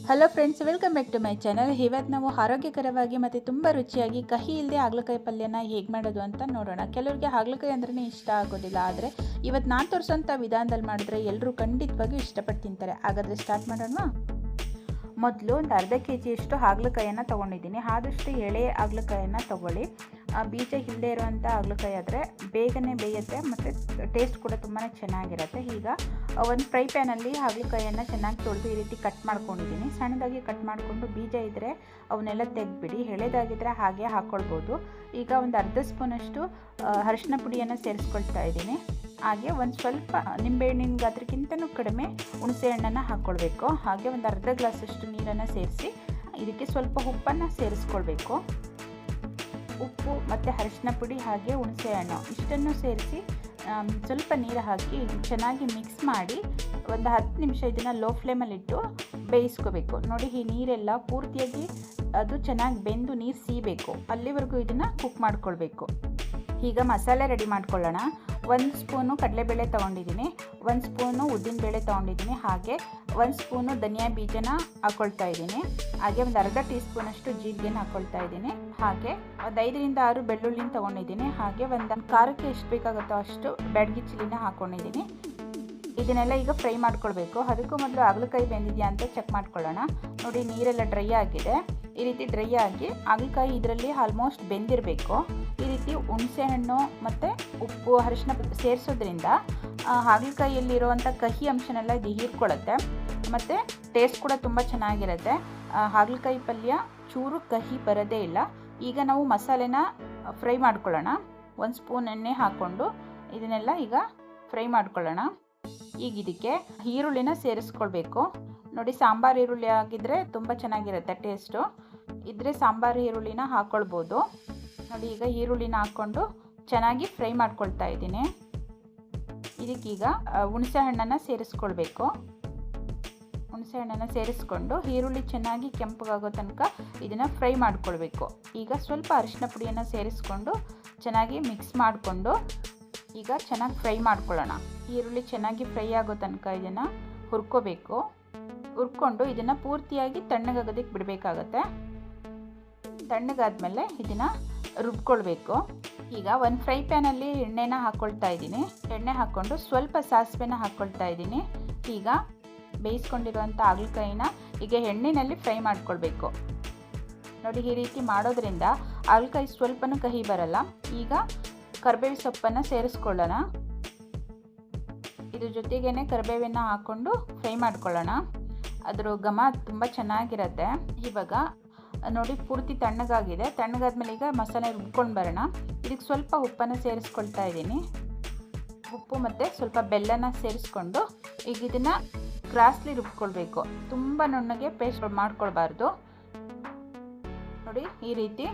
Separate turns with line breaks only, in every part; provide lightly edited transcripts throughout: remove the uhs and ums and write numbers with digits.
Hello friends, welcome back to my channel. ಇವತ್ತು ನಾವು ಆರೋಗ್ಯಕರವಾಗಿ ಮತ್ತು ತುಂಬ ರುಚಿಯಾಗಿ ಕಹಿ ಇಲ್ಲದೆ ಹಾಗಲಕಾಯಿ ಪಲ್ಯನ ಹೇಗೆ ಮಾಡೋದು ಅಂತ ನೋಡೋಣ. ಕೆಲವರಿಗೆ ಹಾಗಲಕಾಯಿ ಅಂದ್ರೇ ಇಷ್ಟ ಆಗೋದಿಲ್ಲ, ಆದರೆ ಇವತ್ತು ನಾನು ತೋರಿಸೋಂಥ ವಿಧಾನದಲ್ಲಿ ಮಾಡಿದ್ರೆ ಎಲ್ಲರೂ ಖಂಡಿತವಾಗಿಯೂ ಇಷ್ಟಪಟ್ಟು ತಿಂತಾರೆ. ಹಾಗಾದರೆ ಸ್ಟಾರ್ಟ್ ಮಾಡೋಣ. ಮೊದಲು ಒಂದು ಅರ್ಧ ಕೆಜಿಯಷ್ಟು ಹಾಗಲಕಾಯನ್ನು ತೊಗೊಂಡಿದ್ದೀನಿ. ಆದಷ್ಟು ಎಳೆ ಹಾಗಲಕಾಯನ್ನು ತೊಗೊಳ್ಳಿ. ಬೀಜ ಇಲ್ಲದೆ ಇರುವಂಥ ಹಾಗಲಕಾಯಿ ಆದರೆ ಬೇಗನೆ ಬೇಯುತ್ತೆ ಮತ್ತು ಟೇಸ್ಟ್ ಕೂಡ ತುಂಬಾ ಚೆನ್ನಾಗಿರುತ್ತೆ. ಈಗ ಒಂದು ಫ್ರೈ ಪ್ಯಾನಲ್ಲಿ ಹಾಗಲಕಾಯನ್ನು ಚೆನ್ನಾಗಿ ತೊಳೆದು ಈ ರೀತಿ ಕಟ್ ಮಾಡ್ಕೊಂಡಿದ್ದೀನಿ. ಸಣ್ಣದಾಗಿ ಕಟ್ ಮಾಡಿಕೊಂಡು ಬೀಜ ಇದ್ದರೆ ಅವನ್ನೆಲ್ಲ ತೆಗೆದುಬಿಡಿ. ಎಳೆದಾಗಿದ್ದರೆ ಹಾಗೆ ಹಾಕ್ಕೊಳ್ಬೋದು. ಈಗ ಒಂದು ಅರ್ಧ ಸ್ಪೂನಷ್ಟು ಅರಿಶಿನ ಪುಡಿಯನ್ನು ಸೇರಿಸ್ಕೊಳ್ತಾ ಇದ್ದೀನಿ. ಹಾಗೆ ಒಂದು ಸ್ವಲ್ಪ ನಿಂಬೆಹಣ್ಣಿನ ಗಾತ್ರಕ್ಕಿಂತನೂ ಕಡಿಮೆ ಹುಣಸೆ ಹಣ್ಣನ್ನು ಹಾಕ್ಕೊಳ್ಬೇಕು. ಹಾಗೆ ಒಂದು ಅರ್ಧ ಗ್ಲಾಸಷ್ಟು ನೀರನ್ನು ಸೇರಿಸಿ ಇದಕ್ಕೆ ಸ್ವಲ್ಪ ಉಪ್ಪನ್ನು ಸೇರಿಸ್ಕೊಳ್ಬೇಕು. ಉಪ್ಪು ಮತ್ತು ಅರಿಶಿನ ಪುಡಿ ಹಾಗೆ ಹುಣಸೆ ಹಣ್ಣು ಇಷ್ಟನ್ನು ಸೇರಿಸಿ ಸ್ವಲ್ಪ ನೀರು ಹಾಕಿ ಚೆನ್ನಾಗಿ ಮಿಕ್ಸ್ ಮಾಡಿ ಒಂದು 10 ನಿಮಿಷ ಇದನ್ನು ಲೋ ಫ್ಲೇಮಲ್ಲಿಟ್ಟು ಬೇಯಿಸ್ಕೋಬೇಕು. ನೋಡಿ, ಈ ನೀರೆಲ್ಲ ಪೂರ್ತಿಯಾಗಿ ಅದು ಚೆನ್ನಾಗಿ ಬೆಂದು ನೀರು ಸೀಬೇಕು. ಅಲ್ಲಿವರೆಗೂ ಇದನ್ನು ಕುಕ್ ಮಾಡ್ಕೊಳ್ಬೇಕು. ಈಗ ಮಸಾಲೆ ರೆಡಿ ಮಾಡ್ಕೊಳ್ಳೋಣ. 1 ಸ್ಪೂನು ಕಡಲೆಬೇಳೆ ತೊಗೊಂಡಿದ್ದೀನಿ, 1 ಸ್ಪೂನು ಉದ್ದಿನಬೇಳೆ ತೊಗೊಂಡಿದ್ದೀನಿ, ಹಾಗೆ 1 ಸ್ಪೂನು ಧನಿಯಾ ಬೀಜನ ಹಾಕ್ಕೊಳ್ತಾ ಇದ್ದೀನಿ. ಹಾಗೆ ಒಂದು ಅರ್ಧ ಟೀ ಸ್ಪೂನಷ್ಟು ಜೀರಿಗೆನ ಹಾಕ್ಕೊಳ್ತಾ ಇದ್ದೀನಿ. ಹಾಗೆ ಒಂದು 5 ರಿಂದ 6 ಬೆಳ್ಳುಳ್ಳಿನ ತೊಗೊಂಡಿದ್ದೀನಿ. ಹಾಗೆ ಒಂದು ಖಾರಕ್ಕೆ ಎಷ್ಟು ಬೇಕಾಗುತ್ತೋ ಅಷ್ಟು ಬ್ಯಾಡಗಿ ಚಿಲ್ಲಿನ ಹಾಕ್ಕೊಂಡಿದ್ದೀನಿ. ಇದನ್ನೆಲ್ಲ ಈಗ ಫ್ರೈ ಮಾಡ್ಕೊಳ್ಬೇಕು. ಅದಕ್ಕೂ ಮೊದಲು ಹಾಗಲಕಾಯಿ ಬೆಂದಿದೆಯಾ ಅಂತ ಚೆಕ್ ಮಾಡ್ಕೊಳ್ಳೋಣ. ನೋಡಿ, ನೀರೆಲ್ಲ ಡ್ರೈ ಆಗಿದೆ. ಈ ರೀತಿ ಡ್ರೈ ಆಗಿ ಹಾಗಲಕಾಯಿ ಇದರಲ್ಲಿ ಆಲ್ಮೋಸ್ಟ್ ಬೆಂದಿರಬೇಕು. ಈ ರೀತಿ ಹುಣಸೆಹಣ್ಣು ಮತ್ತು ಉಪ್ಪು ಅರಿಶಿನ ಸೇರಿಸೋದ್ರಿಂದ ಹಾಗಲಕಾಯಿಯಲ್ಲಿರುವಂಥ ಕಹಿ ಅಂಶನೆಲ್ಲ ಇದು ಹೀರ್ಕೊಳ್ಳುತ್ತೆ ಮತ್ತು ಟೇಸ್ಟ್ ಕೂಡ ತುಂಬ ಚೆನ್ನಾಗಿರುತ್ತೆ. ಹಾಗಲಕಾಯಿ ಪಲ್ಯ ಚೂರು ಕಹಿ ಬರೋದೇ ಇಲ್ಲ. ಈಗ ನಾವು ಮಸಾಲೆನ ಫ್ರೈ ಮಾಡ್ಕೊಳ್ಳೋಣ. 1 ಸ್ಪೂನ್ ಎಣ್ಣೆ ಹಾಕ್ಕೊಂಡು ಇದನ್ನೆಲ್ಲ ಈಗ ಫ್ರೈ ಮಾಡ್ಕೊಳ್ಳೋಣ. ಈಗ ಇದಕ್ಕೆ ಈರುಳ್ಳಿನ ಸೇರಿಸ್ಕೊಳ್ಬೇಕು. ನೋಡಿ, ಸಾಂಬಾರು ಈರುಳ್ಳಿ ಆಗಿದ್ದರೆ ತುಂಬ ಚೆನ್ನಾಗಿರುತ್ತೆ ಟೇಸ್ಟು. ಇದ್ದರೆ ಸಾಂಬಾರು ಈರುಳ್ಳಿನ ಹಾಕ್ಕೊಳ್ಬೋದು. ನೋಡಿ, ಈಗ ಈರುಳ್ಳಿನ ಹಾಕ್ಕೊಂಡು ಚೆನ್ನಾಗಿ ಫ್ರೈ ಮಾಡ್ಕೊಳ್ತಾ ಇದ್ದೀನಿ. ಇದಕ್ಕೀಗ ಹುಣಸೆ ಹಣ್ಣನ್ನು ಸೇರಿಸ್ಕೊಳ್ಬೇಕು. ಹುಣಸೆ ಹಣ್ಣನ್ನು ಸೇರಿಸ್ಕೊಂಡು ಈರುಳ್ಳಿ ಚೆನ್ನಾಗಿ ಕೆಂಪಗಾಗೋ ತನಕ ಇದನ್ನು ಫ್ರೈ ಮಾಡ್ಕೊಳ್ಬೇಕು. ಈಗ ಸ್ವಲ್ಪ ಅರಿಶಿನ ಪುಡಿಯನ್ನು ಸೇರಿಸ್ಕೊಂಡು ಚೆನ್ನಾಗಿ ಮಿಕ್ಸ್ ಮಾಡಿಕೊಂಡು ಈಗ ಚೆನ್ನಾಗಿ ಫ್ರೈ ಮಾಡ್ಕೊಳ್ಳೋಣ. ಈರುಳ್ಳಿ ಚೆನ್ನಾಗಿ ಫ್ರೈ ಆಗೋ ತನಕ ಇದನ್ನು ಹುರ್ಕೋಬೇಕು. ಹುರ್ಕೊಂಡು ಇದನ್ನು ಪೂರ್ತಿಯಾಗಿ ತಣ್ಣಗಾಗೋದಕ್ಕೆ ಬಿಡಬೇಕಾಗತ್ತೆ. ತಣ್ಣಗಾದ್ಮೇಲೆ ಇದನ್ನು ರುಬ್ಕೊಳ್ಬೇಕು. ಈಗ ಒಂದು ಫ್ರೈ ಪ್ಯಾನಲ್ಲಿ ಎಣ್ಣೆನ ಹಾಕ್ಕೊಳ್ತಾ ಇದ್ದೀನಿ. ಎಣ್ಣೆ ಹಾಕ್ಕೊಂಡು ಸ್ವಲ್ಪ ಸಾಸಿವೆನ ಹಾಕ್ಕೊಳ್ತಾ ಇದ್ದೀನಿ. ಈಗ ಬೇಯಿಸ್ಕೊಂಡಿರುವಂಥ ಹಾಗಲಕಾಯಿನ ಈಗ ಎಣ್ಣೆಯಲ್ಲಿ ಫ್ರೈ ಮಾಡ್ಕೊಳ್ಬೇಕು. ನೋಡಿ, ಈ ರೀತಿ ಮಾಡೋದ್ರಿಂದ ಹಾಗಲಕಾಯಿ ಸ್ವಲ್ಪನೂ ಕಹಿ ಬರಲ್ಲ. ಈಗ ಕರಿಬೇವು ಸೊಪ್ಪನ್ನು ಸೇರಿಸ್ಕೊಳ್ಳೋಣ. ಇದ್ರ ಜೊತೆಗೇ ಕರಿಬೇವನ್ನ ಹಾಕ್ಕೊಂಡು ಫ್ರೈ ಮಾಡ್ಕೊಳ್ಳೋಣ. ಅದರ ಘಮ ತುಂಬ ಚೆನ್ನಾಗಿರುತ್ತೆ. ಇವಾಗ ನೋಡಿ, ಪೂರ್ತಿ ತಣ್ಣಗಾಗಿದೆ. ತಣ್ಣಗಾದ್ಮೇಲೆ ಈಗ ಮಸಾಲೆ ರುಬ್ಕೊಂಡು ಬರೋಣ. ಇದಕ್ಕೆ ಸ್ವಲ್ಪ ಉಪ್ಪನ್ನು ಸೇರಿಸ್ಕೊಳ್ತಾ ಇದ್ದೀನಿ. ಉಪ್ಪು ಮತ್ತು ಸ್ವಲ್ಪ ಬೆಲ್ಲನ ಸೇರಿಸ್ಕೊಂಡು ಈಗ ಇದನ್ನು ಕ್ರಾಸ್ಲಿ ರುಬ್ಕೊಳ್ಬೇಕು. ತುಂಬ ನುಣ್ಣಗೆ ಪೇಸ್ಟ್ ಮಾಡ್ಕೊಳ್ಬಾರ್ದು. ನೋಡಿ, ಈ ರೀತಿ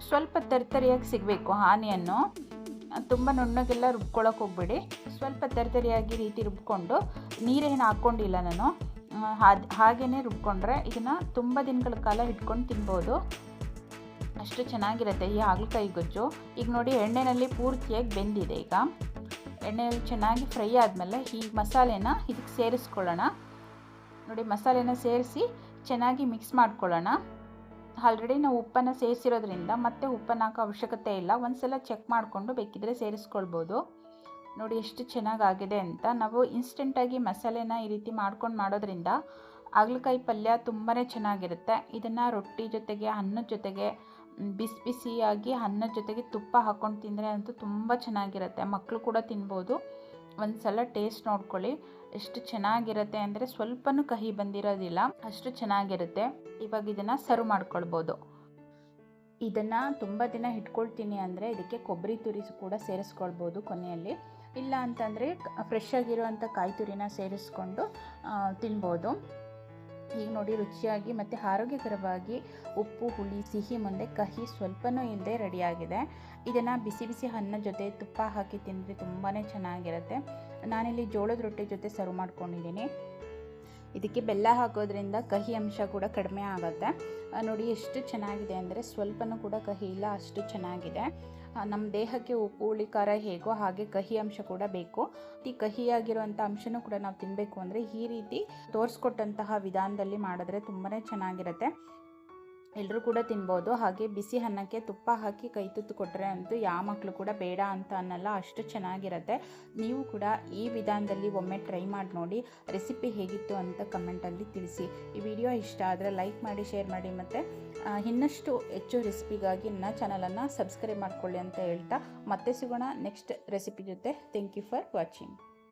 ಸ್ವಲ್ಪ ತರಿತರಿಯಾಗಿ ಸಿಗಬೇಕು. ಆನಿಯನ್ನು ತುಂಬ ನುಣ್ಣಗೆಲ್ಲ ರುಬ್ಕೊಳ್ಳೋಕೆ ಹೋಗ್ಬೇಡಿ. ಸ್ವಲ್ಪ ತರಿತರಿಯಾಗಿ ರೀತಿ ರುಬ್ಕೊಂಡು, ನೀರೇನು ಹಾಕ್ಕೊಂಡಿಲ್ಲ ನಾನು, ಹಾಗೇ ರುಬ್ಕೊಂಡ್ರೆ ಇದನ್ನು ತುಂಬ ದಿನಗಳ ಕಾಲ ಇಟ್ಕೊಂಡು ತಿನ್ಬೋದು. ಅಷ್ಟು ಚೆನ್ನಾಗಿರುತ್ತೆ ಈ ಹಾಗಲಕಾಯಿ ಗೊಜ್ಜು. ಈಗ ನೋಡಿ, ಎಣ್ಣೆಯಲ್ಲಿ ಪೂರ್ತಿಯಾಗಿ ಬೆಂದಿದೆ. ಈಗ ಎಣ್ಣೆಯಲ್ಲಿ ಚೆನ್ನಾಗಿ ಫ್ರೈ ಆದಮೇಲೆ ಈ ಮಸಾಲೆನ ಇದಕ್ಕೆ ಸೇರಿಸ್ಕೊಳ್ಳೋಣ. ನೋಡಿ, ಮಸಾಲೆನ ಸೇರಿಸಿ ಚೆನ್ನಾಗಿ ಮಿಕ್ಸ್ ಮಾಡ್ಕೊಳ್ಳೋಣ. ಆಲ್ರೆಡಿ ನಾವು ಉಪ್ಪನ್ನು ಸೇರಿಸಿರೋದ್ರಿಂದ ಮತ್ತೆ ಉಪ್ಪನ್ನು ಹಾಕೋ ಅವಶ್ಯಕತೆ ಇಲ್ಲ. ಒಂದು ಸಲ ಚೆಕ್ ಮಾಡಿಕೊಂಡು ಬೇಕಿದ್ದರೆ ಸೇರಿಸ್ಕೊಳ್ಬೋದು. ನೋಡಿ, ಎಷ್ಟು ಚೆನ್ನಾಗಾಗಿದೆ ಅಂತ. ನಾವು ಇನ್ಸ್ಟೆಂಟಾಗಿ ಮಸಾಲೆನ ಈ ರೀತಿ ಮಾಡೋದ್ರಿಂದ ಹಾಗಲಕಾಯಿ ಪಲ್ಯ ತುಂಬಾ ಚೆನ್ನಾಗಿರುತ್ತೆ. ಇದನ್ನು ರೊಟ್ಟಿ ಜೊತೆಗೆ, ಅನ್ನದ ಜೊತೆಗೆ, ಬಿಸಿ ಬಿಸಿಯಾಗಿ ಅನ್ನದ ಜೊತೆಗೆ ತುಪ್ಪ ಹಾಕ್ಕೊಂಡು ತಿಂದರೆ ಅಂತೂ ತುಂಬ ಚೆನ್ನಾಗಿರುತ್ತೆ. ಮಕ್ಕಳು ಕೂಡ ತಿನ್ಬೋದು. ಒಂದು ಸಲ ಟೇಸ್ಟ್ ನೋಡ್ಕೊಳ್ಳಿ. ಎಷ್ಟು ಚೆನ್ನಾಗಿರುತ್ತೆ ಅಂದರೆ ಸ್ವಲ್ಪನೂ ಕಹಿ ಬಂದಿರೋದಿಲ್ಲ, ಅಷ್ಟು ಚೆನ್ನಾಗಿರುತ್ತೆ. ಇವಾಗ ಇದನ್ನು ಸರ್ವ್ ಮಾಡ್ಕೊಳ್ಬೋದು. ಇದನ್ನು ತುಂಬ ದಿನ ಇಟ್ಕೊಳ್ತೀನಿ ಅಂದರೆ ಇದಕ್ಕೆ ಕೊಬ್ಬರಿ ತುರಿ ಕೂಡ ಸೇರಿಸ್ಕೊಳ್ಬೋದು ಕೊನೆಯಲ್ಲಿ. ಇಲ್ಲ ಅಂತಂದರೆ ಫ್ರೆಶ್ ಆಗಿರುವಂಥ ಕಾಯಿ ತುರಿನ ಸೇರಿಸ್ಕೊಂಡು ತಿನ್ಬೋದು. ಈಗ ನೋಡಿ, ರುಚಿಯಾಗಿ ಮತ್ತು ಆರೋಗ್ಯಕರವಾಗಿ ಉಪ್ಪು, ಹುಳಿ, ಸಿಹಿ ಮುಂದೆ ಕಹಿ ಸ್ವಲ್ಪನೂ ಇಲ್ಲದೆ ರೆಡಿಯಾಗಿದೆ. ಇದನ್ನು ಬಿಸಿ ಬಿಸಿ ಅನ್ನದ ಜೊತೆ ತುಪ್ಪ ಹಾಕಿ ತಿಂದರೆ ತುಂಬಾ ಚೆನ್ನಾಗಿರುತ್ತೆ. ನಾನಿಲ್ಲಿ ಜೋಳದ ರೊಟ್ಟಿ ಜೊತೆ ಸರ್ವ್ ಮಾಡ್ಕೊಂಡಿದ್ದೀನಿ. ಇದಕ್ಕೆ ಬೆಲ್ಲ ಹಾಕೋದ್ರಿಂದ ಕಹಿ ಅಂಶ ಕೂಡ ಕಡಿಮೆ ಆಗುತ್ತೆ. ನೋಡಿ, ಎಷ್ಟು ಚೆನ್ನಾಗಿದೆ ಅಂದರೆ ಸ್ವಲ್ಪನೂ ಕೂಡ ಕಹಿ ಇಲ್ಲ, ಅಷ್ಟು ಚೆನ್ನಾಗಿದೆ. ನಮ್ಮ ದೇಹಕ್ಕೆ ಉಪ್ಪು ಹುಳಿ ಖಾರ ಹೇಗೋ ಹಾಗೆ ಕಹಿ ಅಂಶ ಕೂಡ ಬೇಕು. ಈ ಕಹಿಯಾಗಿರುವಂಥ ಅಂಶನೂ ಕೂಡ ನಾವು ತಿನ್ನಬೇಕು ಅಂದರೆ ಈ ರೀತಿ ತೋರಿಸ್ಕೊಟ್ಟಂತಹ ವಿಧಾನದಲ್ಲಿ ಮಾಡಿದ್ರೆ ತುಂಬಾ ಚೆನ್ನಾಗಿರುತ್ತೆ. ಎಲ್ಲರೂ ಕೂಡ ತಿನ್ಬೋದು. ಹಾಗೆ ಬಿಸಿ ಅನ್ನಕ್ಕೆ ತುಪ್ಪ ಹಾಕಿ ಕೈ ತುತ್ತು ಕೊಟ್ಟರೆ ಅಂತೂ ಯಾವ ಮಕ್ಕಳು ಕೂಡ ಬೇಡ ಅಂತ ಅನ್ನಲ್ಲ, ಅಷ್ಟು ಚೆನ್ನಾಗಿರುತ್ತೆ. ನೀವು ಕೂಡ ಈ ವಿಧಾನದಲ್ಲಿ ಒಮ್ಮೆ ಟ್ರೈ ಮಾಡಿ ನೋಡಿ. ರೆಸಿಪಿ ಹೇಗಿತ್ತು ಅಂತ ಕಮೆಂಟಲ್ಲಿ ತಿಳಿಸಿ. ಈ ವಿಡಿಯೋ ಇಷ್ಟ ಆದರೆ ಲೈಕ್ ಮಾಡಿ, ಶೇರ್ ಮಾಡಿ, ಮತ್ತು ಇನ್ನಷ್ಟು ಹೆಚ್ಚು ರೆಸಿಪಿಗಾಗಿ ನನ್ನ ಚಾನಲನ್ನು ಸಬ್ಸ್ಕ್ರೈಬ್ ಮಾಡ್ಕೊಳ್ಳಿ ಅಂತ ಹೇಳ್ತಾ ಮತ್ತೆ ಸಿಗೋಣ ನೆಕ್ಸ್ಟ್ ರೆಸಿಪಿ ಜೊತೆ. Thank you for watching.